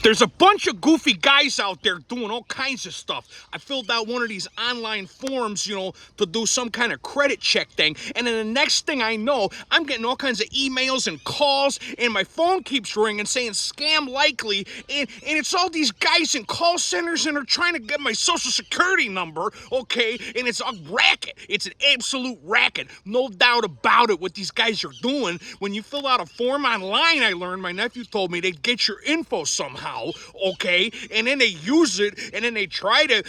There's a bunch of goofy guys out there doing all kinds of stuff. I filled out one of these online forms, to do some kind of credit check thing. And then the next thing I know, I'm getting all kinds of emails and calls, and my phone keeps ringing saying scam likely. And it's all these guys in call centers, and they're trying to get my social security number, okay? And it's a racket. It's an absolute racket. No doubt about it what these guys are doing. When you fill out a form online, I learned, my nephew told me, they get your info somehow, okay? And then they use it, and then they try to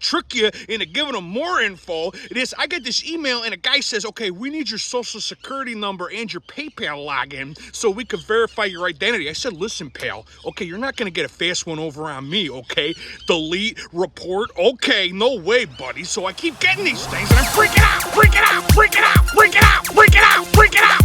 trick you into giving them more info. I get this email, and a guy says, okay, we need your social security number and your PayPal login so we can verify your identity. I said, listen, pal, okay, you're not gonna get a fast one over on me, okay? Delete, report, okay, no way, buddy. So I keep getting these things, and I'm freaking out.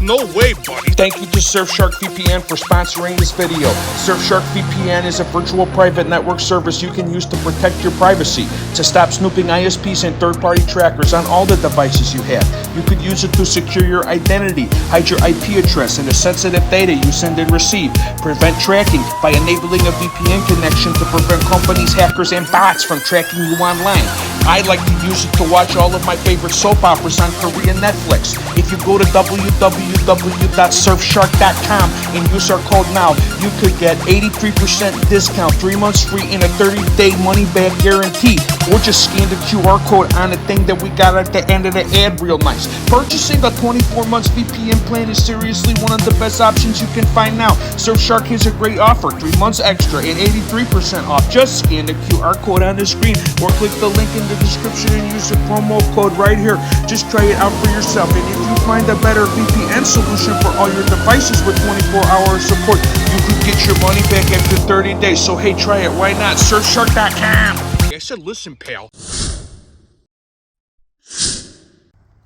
No way, buddy. Thank you to Surfshark VPN for sponsoring this video. Surfshark VPN is a virtual private network service you can use to protect your privacy, to stop snooping ISPs and third-party trackers on all the devices you have. You could use it to secure your identity, hide your IP address and the sensitive data you send and receive, prevent tracking by enabling a VPN connection to prevent companies, hackers, and bots from tracking you online. I like to use it to watch all of my favorite soap operas on Korean Netflix. If you go to www.surfshark.com and use our code NOW, you could get 83% discount, 3 months free, and a 30-day money-back guarantee. Or just scan the QR code on the thing that we got at the end of the ad real nice. Purchasing a 24 months VPN plan is seriously one of the best options you can find now. Surfshark has a great offer, 3 months extra and 83% off. Just scan the QR code on the screen or click the link in the description and use the promo code right here. Just try it out for yourself, and if you find a better VPN solution for all your devices with 24-hour support, you could get your money back after 30 days. So hey, try it. Why not? Surfshark.com. I said, listen, pal.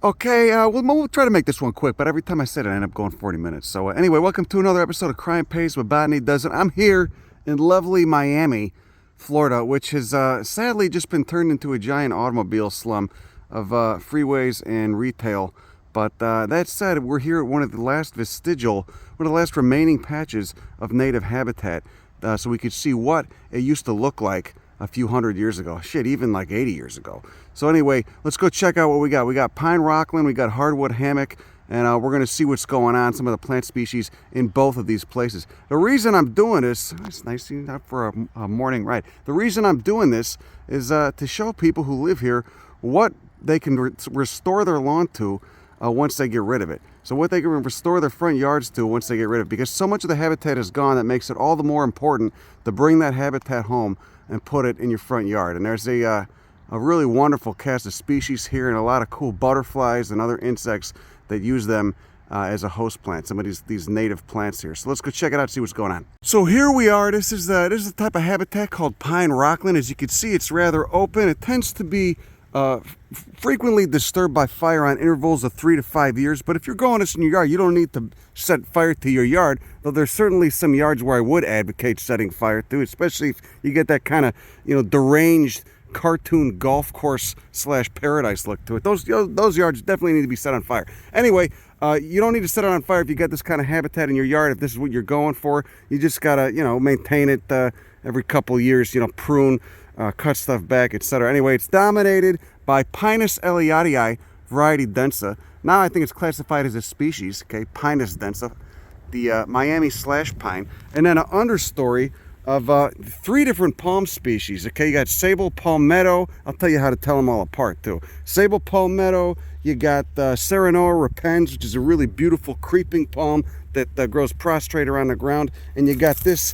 Okay, we'll try to make this one quick, but every time I said it, I end up going 40 minutes. So anyway, welcome to another episode of Crime Pays with Botany Does It. I'm here in lovely Miami, Florida, which has sadly just been turned into a giant automobile slum of freeways and retail. But that said, we're here at one of the last remaining patches of native habitat, so we could see what it used to look like a few hundred years ago. Shit, even like 80 years ago. So anyway, let's go check out what we got. We got pine rockland, we got hardwood hammock, and we're going to see what's going on, some of the plant species in both of these places. The reason I'm doing this, it's nice out for a morning ride. The reason I'm doing this is to show people who live here what they can restore their lawn to once they get rid of it. So what they can restore their front yards to once they get rid of it. Because so much of the habitat is gone, that makes it all the more important to bring that habitat home and put it in your front yard. And there's a really wonderful cast of species here, and a lot of cool butterflies and other insects that use them as a host plant, some of these native plants here. So let's go check it out, see what's going on. So here we are. This is the type of habitat called pine rockland. As you can see, it's rather open. It tends to be frequently disturbed by fire on intervals of 3 to 5 years. But if you're growing this in your yard, you don't need to set fire to your yard, though there's certainly some yards where I would advocate setting fire to, especially if you get that kind of deranged cartoon golf course / paradise look to it. Those yards definitely need to be set on fire. Anyway, you don't need to set it on fire if you got this kind of habitat in your yard. If this is what you're going for, you just gotta maintain it every couple years, prune, cut stuff back, etc. Anyway, it's dominated by Pinus elliottii, variety densa. Now I think it's classified as a species, okay, Pinus densa, the Miami /pine, and then an understory of 3 different palm species. Okay, you got sable palmetto. I'll tell you how to tell them all apart too. Sable palmetto. You got Serenoa repens, which is a really beautiful creeping palm that grows prostrate around the ground, and you got this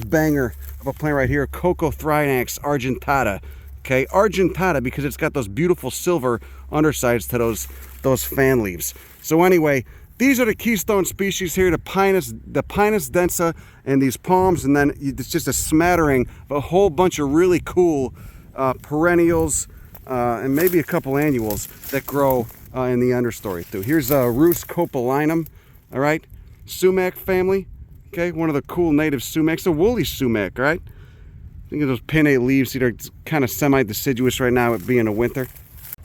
banger of a plant right here, Coccothrinax argentata. Okay, argentata because it's got those beautiful silver undersides to those fan leaves. So anyway, these are the keystone species here, the Pinus densa, and these palms, and then it's just a smattering of a whole bunch of really cool perennials and maybe a couple annuals that grow in the understory too. Here's Rus copalinum, all right, sumac family. Okay, one of the cool native sumacs, a woolly sumac, right? Think of those pinnate leaves. They're kind of semi-deciduous right now, it being a winter.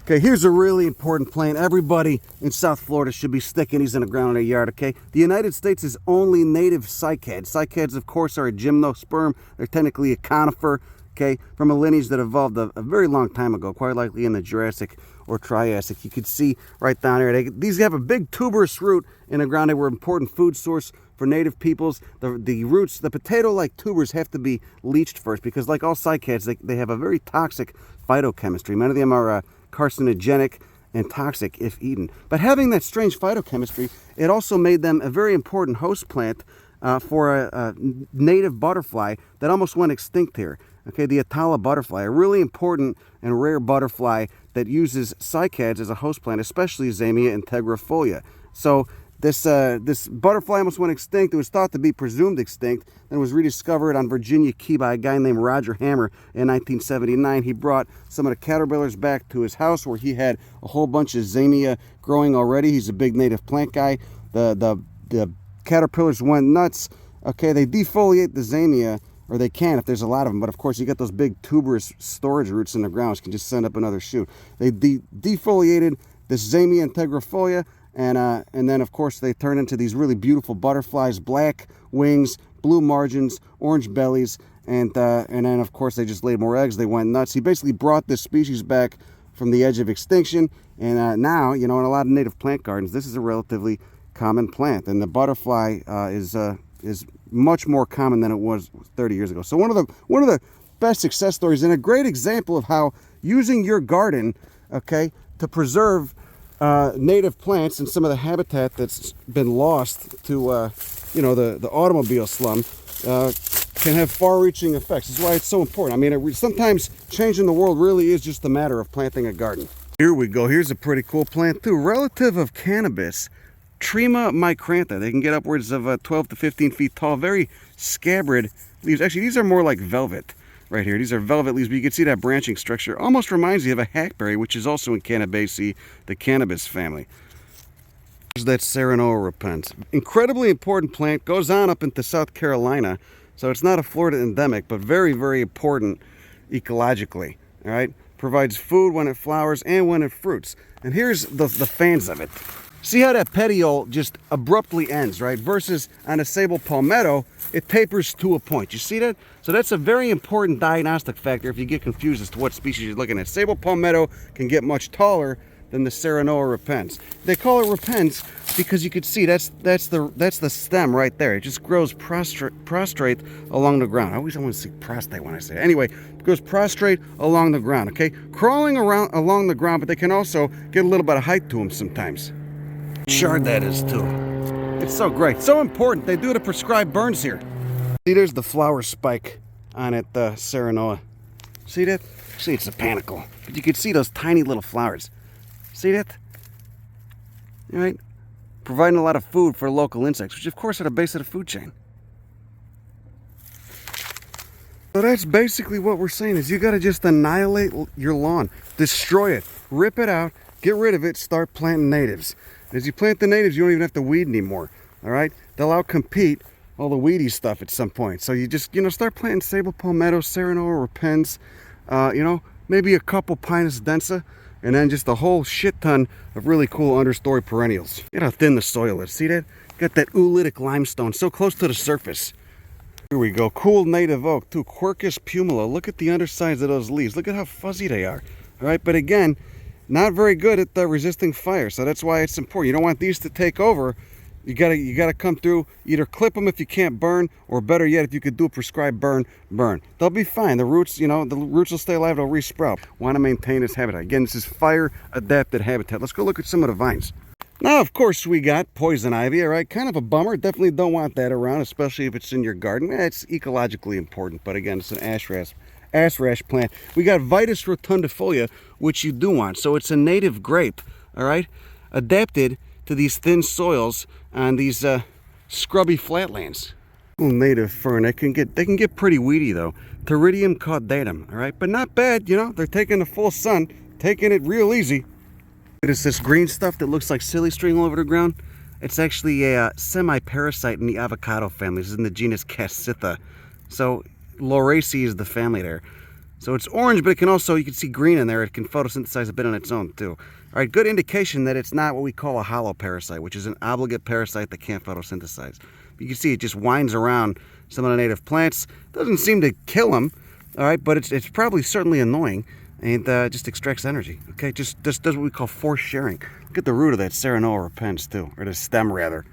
Okay, here's a really important plant. Everybody in South Florida should be sticking these in the ground in their yard, okay? The United States' only native cycad. Cycads, of course, are a gymnosperm. They're technically a conifer, okay, from a lineage that evolved a very long time ago, quite likely in the Jurassic or Triassic. You can see right down here, these have a big tuberous root in the ground. They were an important food source for native peoples. The roots, the potato-like tubers have to be leached first because, like all cycads, they have a very toxic phytochemistry. Many of them are carcinogenic and toxic if eaten. But having that strange phytochemistry, it also made them a very important host plant for a native butterfly that almost went extinct here. Okay, the Atala butterfly, a really important and rare butterfly that uses cycads as a host plant, especially Zamia integrifolia. So this butterfly almost went extinct. It was thought to be presumed extinct, then was rediscovered on Virginia Key by a guy named Roger Hammer in 1979. He brought some of the caterpillars back to his house where he had a whole bunch of Zamia growing already. He's a big native plant guy. The caterpillars went nuts. Okay, they defoliate the Zamia, or they can if there's a lot of them, but of course you get those big tuberous storage roots in the ground, which can just send up another shoot. They defoliated this Zamia integrifolia, and then of course they turn into these really beautiful butterflies, black wings, blue margins, orange bellies, and then of course they just laid more eggs. They went nuts. He basically brought this species back from the edge of extinction, and now, you know, in a lot of native plant gardens, this is a relatively common plant, and the butterfly is much more common than it was 30 years ago. So one of the best success stories and a great example of how using your garden, okay, to preserve native plants and some of the habitat that's been lost to you know, the automobile slum can have far-reaching effects. That's why it's so important. I mean, sometimes changing the world really is just a matter of planting a garden. Here we go. Here's a pretty cool plant too, relative of cannabis. Trima micrantha. They can get upwards of 12 to 15 feet tall. Very scabbard leaves. Actually, these are more like velvet right here. These are velvet leaves, but you can see that branching structure. Almost reminds you of a hackberry, which is also in Cannabaceae, the cannabis family. Here's that Serenoa repens. Incredibly important plant. Goes on up into South Carolina. So it's not a Florida endemic, but very, very important ecologically. All right? Provides food when it flowers and when it fruits. And here's the fans of it. See how that petiole just abruptly ends, right? Versus on a sable palmetto, it tapers to a point. You see that? So that's a very important diagnostic factor if you get confused as to what species you're looking at. Sable palmetto can get much taller than the Serenoa repens. They call it repens because you can see that's the stem right there. It just grows prostrate along the ground. I always want to say prostate when I say it. Anyway, it goes prostrate along the ground, okay? Crawling around along the ground, but they can also get a little bit of height to them sometimes. Shard that is too. It's so great, so important. They do the prescribed burns here. See, there's the flower spike on it, the Serenoa. See that? See, it's a panicle, but you can see those tiny little flowers. See that? All right, providing a lot of food for local insects, which of course are the base of the food chain. So that's basically what we're saying is you got to just annihilate your lawn, destroy it, rip it out, get rid of it, start planting natives. As you plant the natives, you don't even have to weed anymore, all right? They'll outcompete all the weedy stuff at some point. So you just, you know, start planting sable palmetto, Serenoa, repens, you know, maybe a couple Pinus densa, and then just a whole shit ton of really cool understory perennials. Look at how thin the soil is. See that? Got that oolitic limestone so close to the surface. Here we go. Cool native oak, too. Quercus pumila. Look at the undersides of those leaves. Look at how fuzzy they are. All right, but again, not very good at resisting fire, so that's why it's important. You don't want these to take over. You gotta come through, either clip them if you can't burn, or better yet, if you could do a prescribed burn. They'll be fine. The roots, you know, the roots will stay alive. They'll resprout. Want to maintain this habitat. Again, this is fire-adapted habitat. Let's go look at some of the vines. Now, of course, we got poison ivy. All right, kind of a bummer. Definitely don't want that around, especially if it's in your garden. It's ecologically important, but again, it's an ash rash plant. We got Vitis rotundifolia, which you do want. So it's a native grape, all right, adapted to these thin soils on these scrubby flatlands. Little native fern. They can get pretty weedy though. Pteridium caudatum, all right, but not bad. You know, they're taking the full sun, taking it real easy. It's this green stuff that looks like silly string all over the ground. It's actually a semi-parasite in the avocado family. This is in the genus Cassitha. So Lauraceae is the family there. So it's orange, but it can also, you can see green in there. It can photosynthesize a bit on its own too. All right, good indication that it's not what we call a hollow parasite, which is an obligate parasite that can't photosynthesize. But you can see it just winds around some of the native plants. Doesn't seem to kill them, all right, but it's probably certainly annoying and just extracts energy, okay? Just does what we call force sharing. Look at the root of that Serenoa repens too, or the stem rather.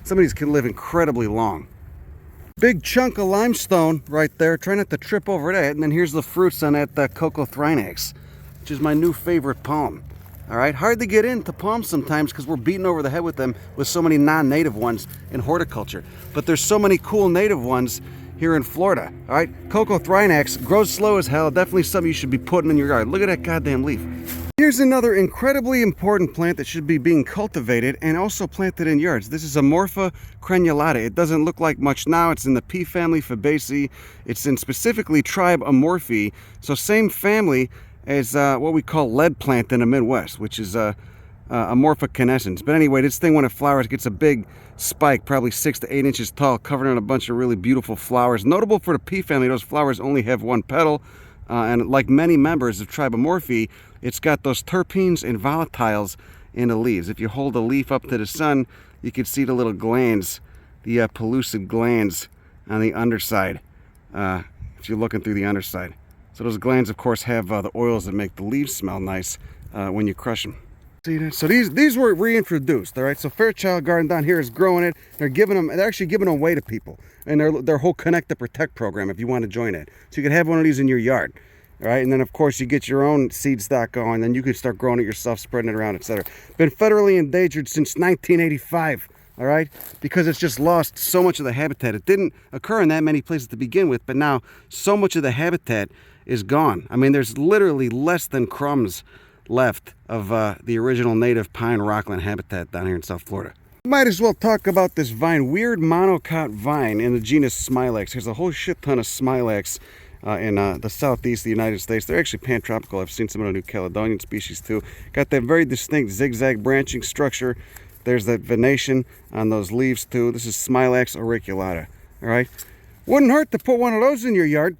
Some of these can live incredibly long. Big chunk of limestone right there. Try not to trip over that. And then here's the fruits on that Coccothrinax, which is my new favorite palm. All right, hard to get into palms sometimes because we're beaten over the head with them with so many non-native ones in horticulture. But there's so many cool native ones here in Florida. All right, Coccothrinax grows slow as hell. Definitely something you should be putting in your yard. Look at that goddamn leaf. Here's another incredibly important plant that should be being cultivated and also planted in yards. This is Amorpha crenulata. It doesn't look like much now. It's in the pea family Fabaceae. It's in specifically tribe Amorphae. So same family as what we call lead plant in the Midwest, which is Amorpha canescens. But anyway, this thing when it flowers gets a big spike, probably 6 to 8 inches tall, covered in a bunch of really beautiful flowers. Notable for the pea family, those flowers only have one petal. And like many members of tribe Amorphae, it's got those terpenes and volatiles in the leaves. If you hold a leaf up to the sun, you can see the little glands, the pellucid glands on the underside, if you're looking through the underside. So those glands, of course, have the oils that make the leaves smell nice when you crush them. See that? So these were reintroduced, all right? So Fairchild Garden down here is growing it. They're actually giving them away to people. And their whole Connect to Protect program, if you want to join it. So you can have one of these in your yard, all right? And then, of course, you get your own seed stock going. Then you can start growing it yourself, spreading it around, etc. Been federally endangered since 1985, all right? Because it's just lost so much of the habitat. It didn't occur in that many places to begin with, but now so much of the habitat is gone. I mean, there's literally less than crumbs left of the original native pine rockland habitat down here in South Florida. Might as well talk about this vine, weird monocot vine in the genus Smilax. There's a whole shit ton of Smilax in the southeast of the United States. They're actually pantropical. I've seen some of the New Caledonian species too. Got that very distinct zigzag branching structure. There's that venation on those leaves too. This is Smilax auriculata. All right, wouldn't hurt to put one of those in your yard.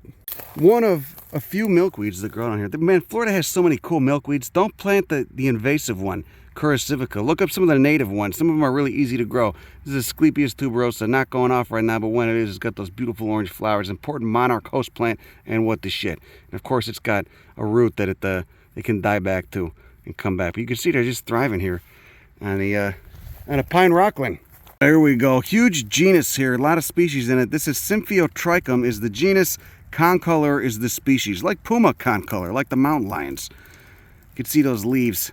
One of a few milkweeds that grow down here. Man, Florida has so many cool milkweeds. Don't plant the invasive one, Curicivica. Look up some of the native ones. Some of them are really easy to grow. This is Asclepias tuberosa, not going off right now, but when it is, it's got those beautiful orange flowers. Important monarch host plant, and what the shit. And of course, it's got a root that it can die back to and come back. But you can see they're just thriving here on a pine rockland. There we go. Huge genus here. A lot of species in it. This is Symphyotrichum is the genus. Concolor is the species, like puma concolor, like the mountain lions. You can see those leaves,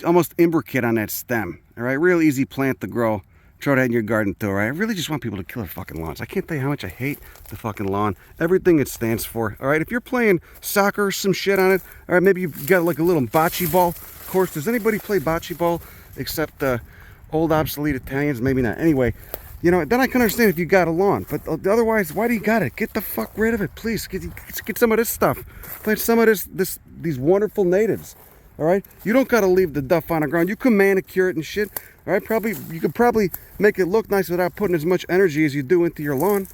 almost imbricate on that stem. All right, real easy plant to grow. Throw that in your garden too. All right, I really just want people to kill their fucking lawns. I can't tell you how much I hate the fucking lawn. Everything it stands for. All right, if you're playing soccer or some shit on it, all right, maybe you've got like a little bocce ball course. Does anybody play bocce ball except old obsolete Italians? Maybe not. Anyway. You know, then I can understand if you got a lawn, but otherwise, why do you got it? Get the fuck rid of it, please. Get some of this stuff. Plant some of these wonderful natives. All right, you don't got to leave the duff on the ground. You can manicure it and shit. All right, you could probably make it look nice without putting as much energy as you do into your lawn.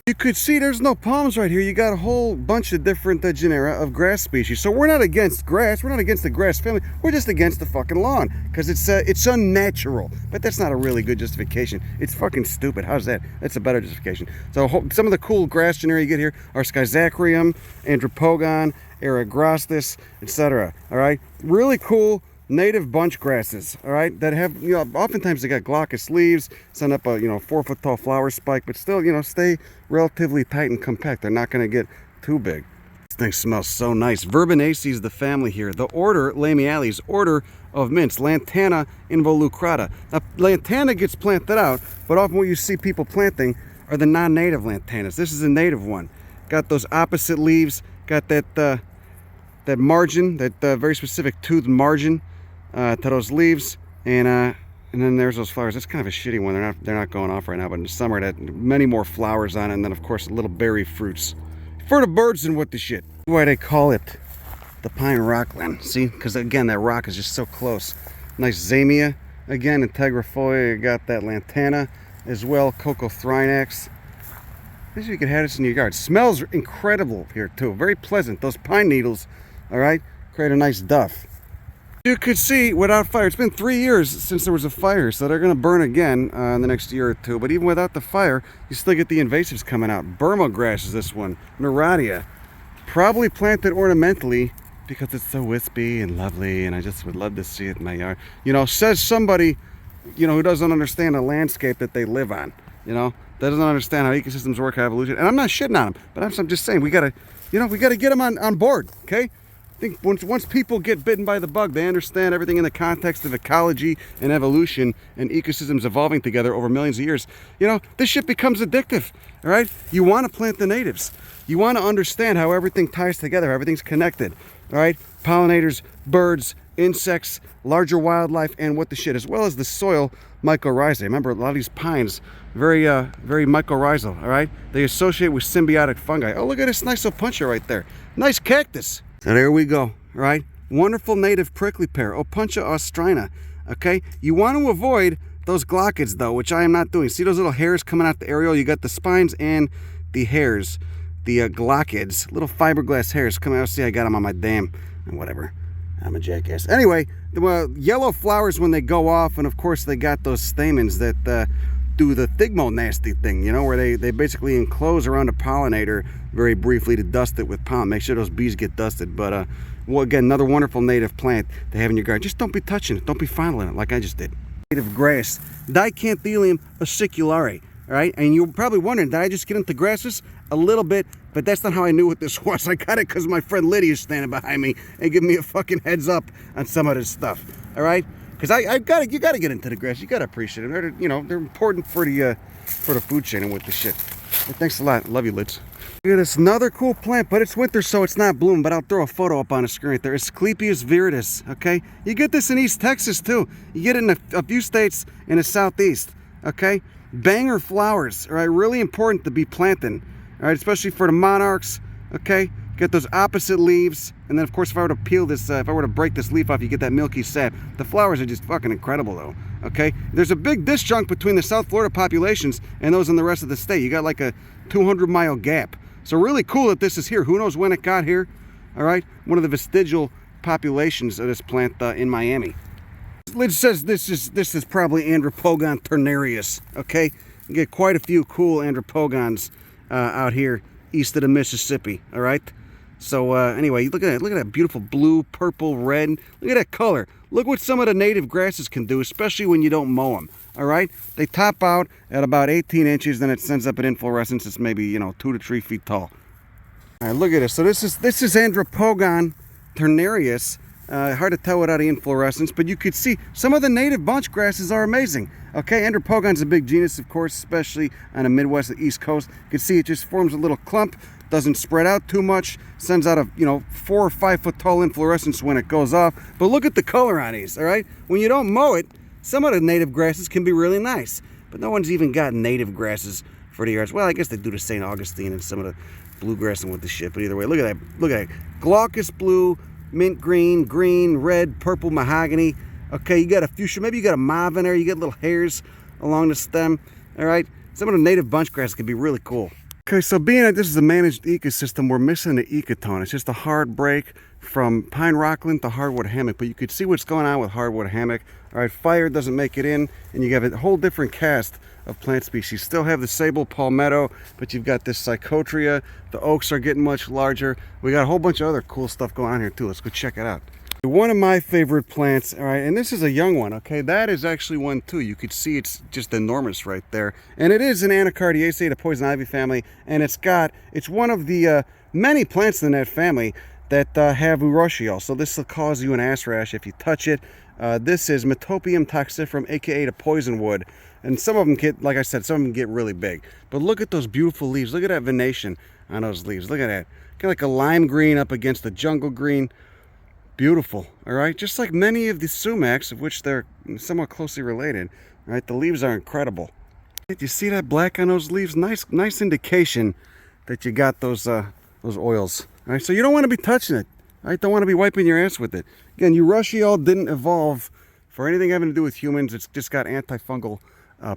You could see there's no palms right here. You got a whole bunch of different genera of grass species. So we're not against grass. We're not against the grass family. We're just against the fucking lawn because it's unnatural. But that's not a really good justification. It's fucking stupid. How's that? That's a better justification. So some of the cool grass genera you get here are Schizachyrium, Andropogon, Eragrostis, etc. All right, really cool native bunch grasses, all right, that have, you know, oftentimes they got glaucous leaves, send up a, 4-foot tall flower spike, but still, stay relatively tight and compact. They're not going to get too big. This thing smells so nice. Verbenaceae is the family here. The order, Lamiales, order of mints, Lantana involucrata. Now, Lantana gets planted out, but often what you see people planting are the non-native Lantanas. This is a native one. Got those opposite leaves, got that margin, that very specific toothed margin to those leaves, and then there's those flowers. That's kind of a shitty one. They're not going off right now, but in the summer, that many more flowers on it, and then of course little berry fruits for the birds and what the shit. That's why they call it the pine rockland. See, because again, that rock is just so close. Nice Zamia again, integrifolia. You got that lantana as well, Coccothrinax. Wish you could have this in your yard. Smells incredible here too. Very pleasant. Those pine needles, all right, create a nice duff. You could see without fire, it's been 3 years since there was a fire, so they're going to burn again in the next year or two. But even without the fire, you still get the invasives coming out. Burma grass is this one. Neuratia. Probably planted ornamentally because it's so wispy and lovely, and I just would love to see it in my yard. You know, says somebody, you know, who doesn't understand the landscape that they live on. You know, doesn't understand how ecosystems work, how evolution. And I'm not shitting on them, but I'm just saying we gotta, you know, we gotta get them on board. Okay. I think once people get bitten by the bug, they understand everything in the context of ecology and evolution and ecosystems evolving together over millions of years. You know, this shit becomes addictive, all right? You want to plant the natives. You want to understand how everything ties together, how everything's connected, all right? Pollinators, birds, insects, larger wildlife, and what the shit, as well as the soil mycorrhizae. Remember, a lot of these pines, very mycorrhizal, all right? They associate with symbiotic fungi. Oh, look at this nice little puncher right there. Nice cactus. So there we go, right? Wonderful native prickly pear, Opuntia austrina, okay? You want to avoid those glockids, though, which I am not doing. See those little hairs coming out the areole? You got the spines and the hairs, the glockids, little fiberglass hairs coming out. See, I got them on my dam, and whatever. I'm a jackass. Anyway, the yellow flowers when they go off, and of course they got those stamens that do the thigmo nasty thing, you know, where they basically enclose around a pollinator very briefly to dust it with pollen. Make sure those bees get dusted. But well, again, another wonderful native plant to have in your garden. Just don't be touching it. Don't be fondling it like I just did. Native grass, Dicanthelium aciculare. All right, and you're probably wondering, did I just get into grasses? A little bit, but that's not how I knew what this was. I got it because my friend Lydia is standing behind me and giving me a fucking heads up on some of this stuff. All right, because you got to get into the grass. You got to appreciate them. They're, you know, they're important for the food chain and with the shit. Well, thanks a lot. Love you, Lids. Look at this, another cool plant, but it's winter, so it's not blooming. But I'll throw a photo up on the screen right there. Asclepias viridis. Okay, you get this in East Texas too. You get it in a few states in the Southeast. Okay, banger flowers. All right, really important to be planting. All right, especially for the monarchs. Okay, get those opposite leaves, and then of course if I were to peel this, if I were to break this leaf off, you get that milky sap. The flowers are just fucking incredible though. Okay, there's a big disjunct between the South Florida populations and those in the rest of the state. You got like a 200-mile gap. So really cool that this is here. Who knows when it got here? All right, one of the vestigial populations of this plant in Miami. Lid says this is probably Andropogon ternarius. Okay, you get quite a few cool Andropogons out here east of the Mississippi. All right. So anyway, look at that beautiful blue, purple, red. Look at that color. Look what some of the native grasses can do, especially when you don't mow them. All right, they top out at about 18 inches, then it sends up an inflorescence that's maybe, you know, 2 to 3 feet tall. All right, look at this. So this is Andropogon ternarius. Hard to tell without the inflorescence, but you could see some of the native bunch grasses are amazing. Okay, Andropogon's a big genus, of course, especially on the Midwest and East Coast. You can see it just forms a little clump, doesn't spread out too much, sends out a 4 or 5 foot tall inflorescence when it goes off. But look at the color on these. All right, when you don't mow it, some of the native grasses can be really nice, but no one's even got native grasses for the yards. Well, I guess they do the St. Augustine and some of the bluegrass and with the shit. But either way, look at that. Look at that. Glaucus blue, mint green, green, red, purple, mahogany. Okay, you got a fuchsia. Maybe you got a mauve in there. You get little hairs along the stem. All right, some of the native bunch grass can be really cool. Okay, so being that this is a managed ecosystem, we're missing the ecotone. It's just a hard break from pine rockland to hardwood hammock, but you could see what's going on with hardwood hammock. All right, fire doesn't make it in, and you have a whole different cast of plant species. Still have the sable palmetto, but you've got this Psychotria. The oaks are getting much larger. We got a whole bunch of other cool stuff going on here too. Let's go check it out. One of my favorite plants, all right, and this is a young one, okay? That is actually one too. You could see it's just enormous right there. And it is an Anacardiaceae, the poison ivy family, and it's one of the many plants in that family that have urushiol. So this will cause you an ass rash if you touch it. This is Metopium toxifrum, aka the poisonwood. And some of them get, like I said, some of them get really big. But look at those beautiful leaves. Look at that venation on those leaves. Look at that. Kind of like a lime green up against the jungle green. Beautiful, all right? Just like many of the sumacs, of which they're somewhat closely related, all right? The leaves are incredible. You see that black on those leaves? Nice indication that you got those oils. All right, so you don't want to be touching it. All right, don't want to be wiping your ass with it. Again, urushiol didn't evolve for anything having to do with humans. It's just got antifungal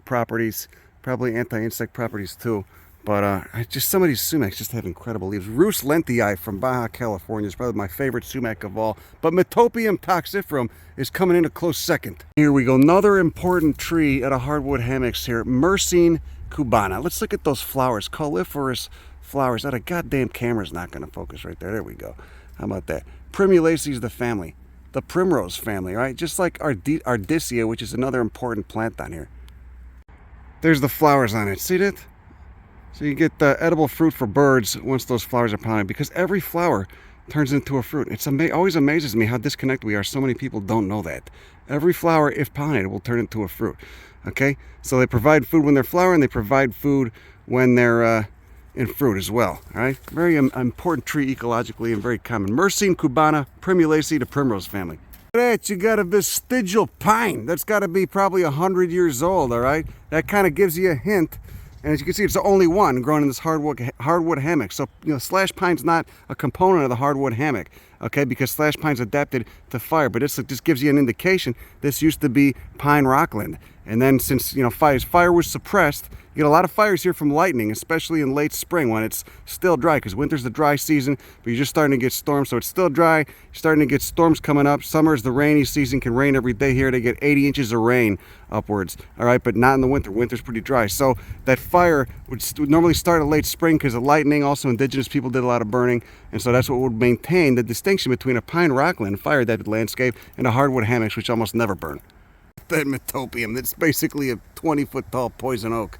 properties, probably anti-insect properties too. But just some of these sumacs just have incredible leaves. Rus lentii from Baja California is probably my favorite sumac of all. But Metopium toxifrum is coming in a close second. Here we go, another important tree at a hardwood hammocks here, Myrcene cubana. Let's look at those flowers, cauliferous flowers. That a goddamn camera's not going to focus right there. There we go. How about that? Primulaceae is the family, the primrose family, right? Just like Ardicea, which is another important plant down here. There's the flowers on it. See that? So you get the edible fruit for birds once those flowers are pollinated, because every flower turns into a fruit. It's always amazes me how disconnected we are. So many people don't know that. Every flower, if pollinated, will turn into a fruit. Okay? So they provide food when they're flowering, and they provide food when they're in fruit as well. All right? Very important tree ecologically and very common. Myrcene cubana, Primulaceae, the primrose family. Look at that, you got a vestigial pine. That's got to be probably 100 years old, all right? That kind of gives you a hint. And as you can see, it's the only one growing in this hardwood hammock. So, you know, slash pine's not a component of the hardwood hammock, okay? Because slash pine's adapted to fire. But this just gives you an indication this used to be pine rockland. And then since, you know, fire was suppressed, you get a lot of fires here from lightning, especially in late spring when it's still dry, because winter's the dry season, but you're just starting to get storms. So it's still dry, you're starting to get storms coming up. Summer's the rainy season, can rain every day here. They get 80 inches of rain upwards, all right? But not in the winter. Winter's pretty dry. So that fire would normally start in late spring because of lightning. Also, indigenous people did a lot of burning. And so that's what would maintain the distinction between a pine rockland, fire-adapted landscape, and a hardwood hammocks, which almost never burn. That Metopium, that's basically a 20-foot tall poison oak.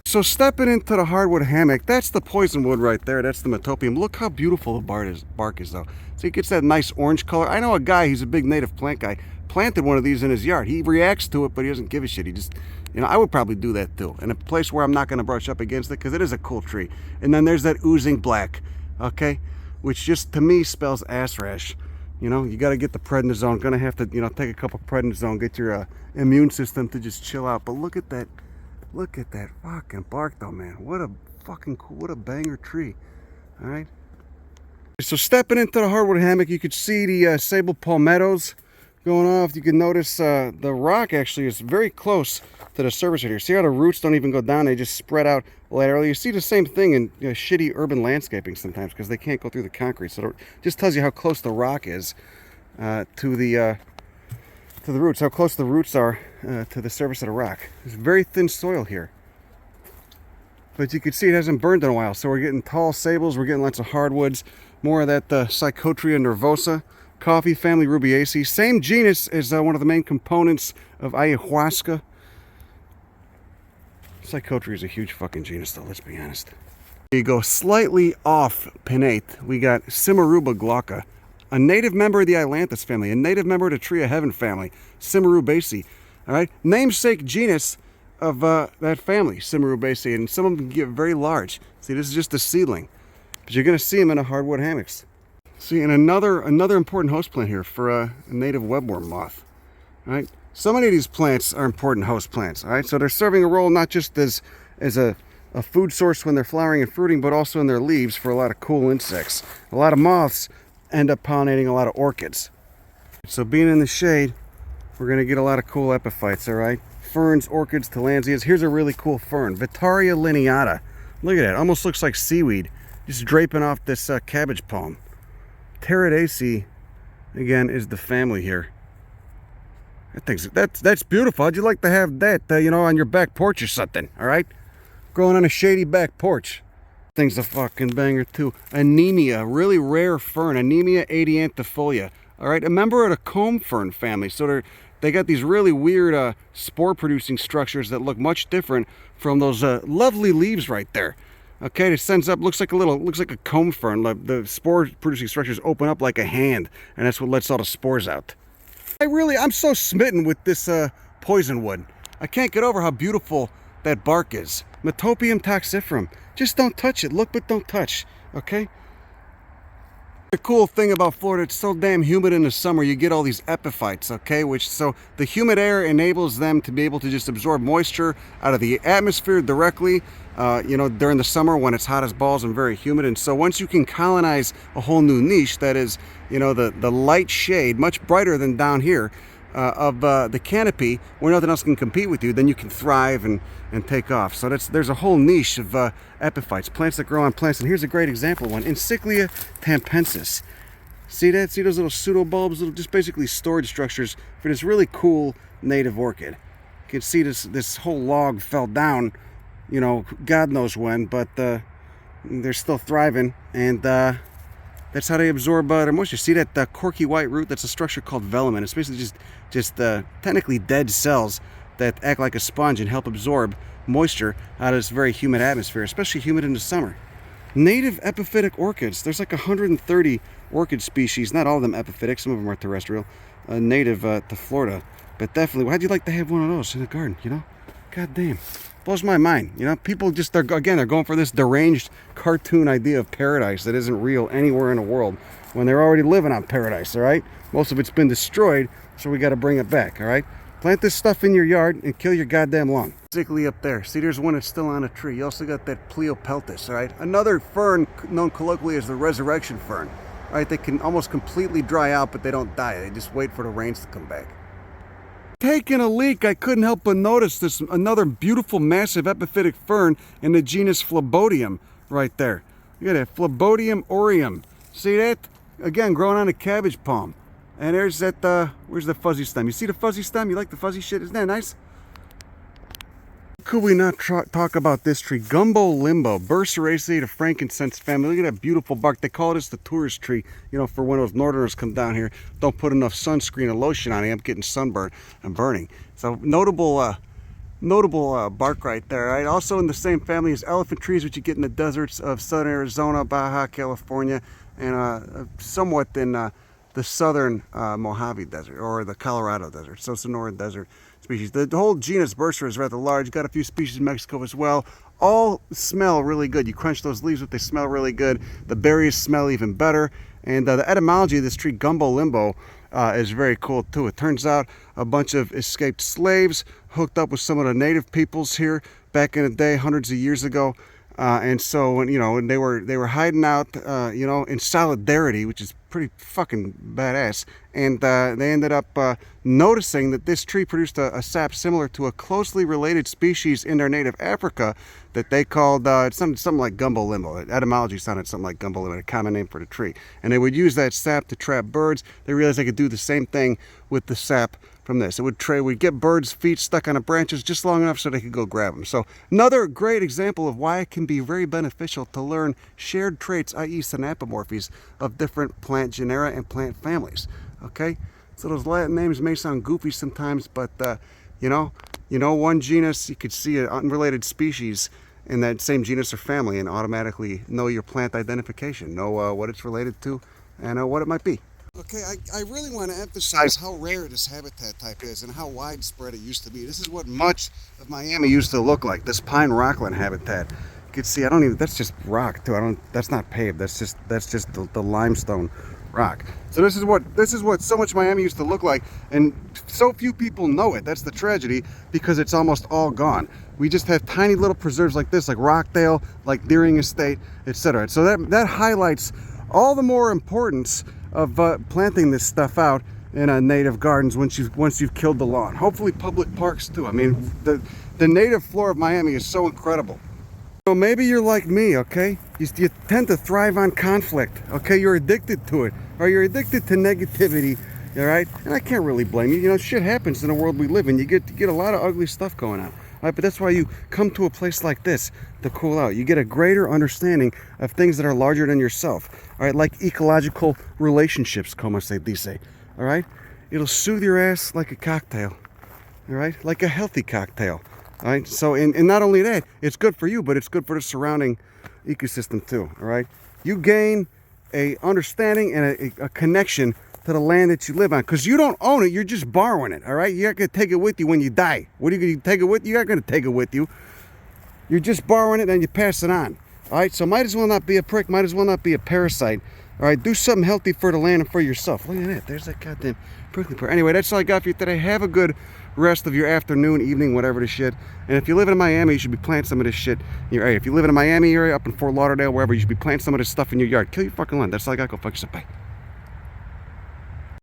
So stepping into the hardwood hammock, that's the poisonwood right there. That's the Metopium. Look how beautiful the bark is though. So it gets that nice orange color. I know a guy, he's a big native plant guy, planted one of these in his yard. He reacts to it, but he doesn't give a shit. He just, you know, I would probably do that too. In a place where I'm not going to brush up against it, because it is a cool tree. And then there's that oozing black, okay? Which just, to me, spells ass rash. You know, you got to get the prednisone. Going to have to, you know, take a couple prednisone, get your immune system to just chill out. But look at that fucking bark though, man. What a fucking cool, what a banger tree. All right. So stepping into the hardwood hammock, you could see the sable palmettos going off. You can notice the rock actually is very close to the surface right here. See how the roots don't even go down, they just spread out laterally. You see the same thing in, you know, shitty urban landscaping sometimes because they can't go through the concrete. So it just tells you how close the rock is to the roots, how close the roots are to the surface of the rock. There's very thin soil here. But you can see it hasn't burned in a while. So we're getting tall sables, we're getting lots of hardwoods, more of that Psychotria nervosa, coffee family Rubiaceae. Same genus as one of the main components of ayahuasca. Psychotria is a huge fucking genus though, let's be honest. You go slightly off pinnate, we got Simaruba glauca, a native member of the Ailanthus family, a native member of the Tree of Heaven family, Simarubaceae. All right, namesake genus of that family, Simarubaceae, and some of them can get very large. See, this is just a seedling, but you're going to see them in a hardwood hammocks. See, and another important host plant here for a native webworm moth. All right, so many of these plants are important host plants. All right, so they're serving a role not just as a food source when they're flowering and fruiting, but also in their leaves for a lot of cool insects. A lot of moths end up pollinating a lot of orchids. So being in the shade, we're going to get a lot of cool epiphytes, all right? Ferns, orchids, tillandsias. Here's a really cool fern, Vitaria lineata. Look at that, almost looks like seaweed, just draping off this cabbage palm. Pteridaceae, again, is the family here. That's beautiful. How'd you like to have that, you know, on your back porch or something, all right? Growing on a shady back porch. Thing's a fucking banger too. Anemia, really rare fern, Anemia adiantifolia. All right, a member of the comb fern family. So they got these really weird spore-producing structures that look much different from those lovely leaves right there. Okay, it sends up, looks like a comb fern. The spore-producing structures open up like a hand, and that's what lets all the spores out. I'm so smitten with this poisonwood. I can't get over how beautiful that bark is. Metopium toxifrum. Just don't touch it. Look, but don't touch. Okay? The cool thing about Florida, it's so damn humid in the summer, you get all these epiphytes, okay? So the humid air enables them to be able to just absorb moisture out of the atmosphere directly, you know, during the summer when it's hot as balls and very humid. And so once you can colonize a whole new niche that is, you know, the light shade, much brighter than down here, of the canopy where nothing else can compete with you, then you can thrive and take off. So there's a whole niche of epiphytes, plants that grow on plants. And here's a great example of one, Encyclia tampensis. See that? See those little pseudobulbs, little just basically storage structures for this really cool native orchid. You can see this whole log fell down, you know, God knows when, but they're still thriving, and that's how they absorb their moisture. See that corky white root? That's a structure called velamen. It's basically just technically dead cells that act like a sponge and help absorb moisture out of this very humid atmosphere, especially humid in the summer. Native epiphytic orchids. There's like 130 orchid species. Not all of them epiphytic. Some of them are terrestrial, native to Florida. But definitely, how'd you like to have one of those in the garden? You know, God damn. Blows my mind. You know, people just they're going for this deranged cartoon idea of paradise that isn't real anywhere in the world when they're already living on paradise. All right, most of it's been destroyed, so we got to bring it back. All right, plant this stuff in your yard and kill your goddamn lawn. Particularly up there, see, there's one that's still on a tree. You also got that Pleopeltis. All right, another fern known colloquially as the resurrection fern. All right, they can almost completely dry out, but they don't die. They just wait for the rains to come back. Taking a leak, I couldn't help but notice this another beautiful massive epiphytic fern in the genus Phlebodium right there. Look at that, Phlebodium aureum. See that? Again, growing on a cabbage palm. And there's that, where's the fuzzy stem? You see the fuzzy stem? You like the fuzzy shit? Isn't that nice? Could we not talk about this tree? Gumbo limbo, Burseraceae, the frankincense family. Look at that beautiful bark. They call this the tourist tree, you know, for when those northerners come down here, don't put enough sunscreen or lotion on it, I'm getting sunburned and burning. So notable bark right there. Right? Also in the same family as elephant trees, which you get in the deserts of southern Arizona, Baja California, and somewhat in the southern Mojave Desert or the Colorado Desert, so Sonoran Desert species. The whole genus Bursera is rather large. Got a few species in Mexico as well. All smell really good. You crunch those leaves, but they smell really good. The berries smell even better. And the etymology of this tree, Gumbo limbo, is very cool too. It turns out a bunch of escaped slaves hooked up with some of the native peoples here back in the day, hundreds of years ago. And so, when, you know, when they were hiding out, you know, in solidarity, which is pretty fucking badass, and they ended up noticing that this tree produced a sap similar to a closely related species in their native Africa that they called something like Gumbo limbo. Etymology sounded something like Gumbo limbo, a common name for the tree. And they would use that sap to trap birds. They realized they could do the same thing with the sap from this. It would get birds' feet stuck on the branches just long enough so they could go grab them. So another great example of why it can be very beneficial to learn shared traits, i.e. synapomorphies, of different plant genera and plant families. Okay, so those Latin names may sound goofy sometimes, but you know, one genus, you could see an unrelated species in that same genus or family and automatically know your plant identification, know what it's related to, and what it might be. Okay, I really want to emphasize how rare this habitat type is and how widespread it used to be. This is what much of Miami used to look like, this pine rockland habitat. You can see, that's just rock too. That's not paved, that's just the limestone rock. So this is what so much Miami used to look like, and so few people know it. That's the tragedy, because it's almost all gone. We just have tiny little preserves like this, like Rockdale, like Deering Estate, etc. So that highlights all the more importance of planting this stuff out in native gardens once you've killed the lawn. Hopefully public parks too. I mean, the native flora of Miami is so incredible. So maybe you're like me, okay? You tend to thrive on conflict, okay? You're addicted to it, or you're addicted to negativity, all right? And I can't really blame you. You know, shit happens in the world we live in. You get a lot of ugly stuff going on. All right, but that's why you come to a place like this to cool out. You get a greater understanding of things that are larger than yourself. All right, like ecological relationships, como se dice. All right, it'll soothe your ass like a cocktail. All right, like a healthy cocktail. All right, so and not only that, it's good for you, but it's good for the surrounding ecosystem too. All right, you gain a understanding and a connection to the land that you live on, because you don't own it, you're just borrowing it. All right, you're not going to take it with you when you die. What are you going to take it with you? You're not going to take it with you. You're just borrowing it and you pass it on. All right, so might as well not be a prick, might as well not be a parasite. All right, do something healthy for the land and for yourself. Look at that, there's that goddamn prickly pear. Anyway, that's all I got for you today. Have a good rest of your afternoon, evening, whatever the shit. And if you live in Miami, you should be planting some of this shit in your area. If you live in a Miami area, up in Fort Lauderdale, wherever, you should be planting some of this stuff in your yard. Kill your fucking land. That's all I got. Go fuck yourself. Bye.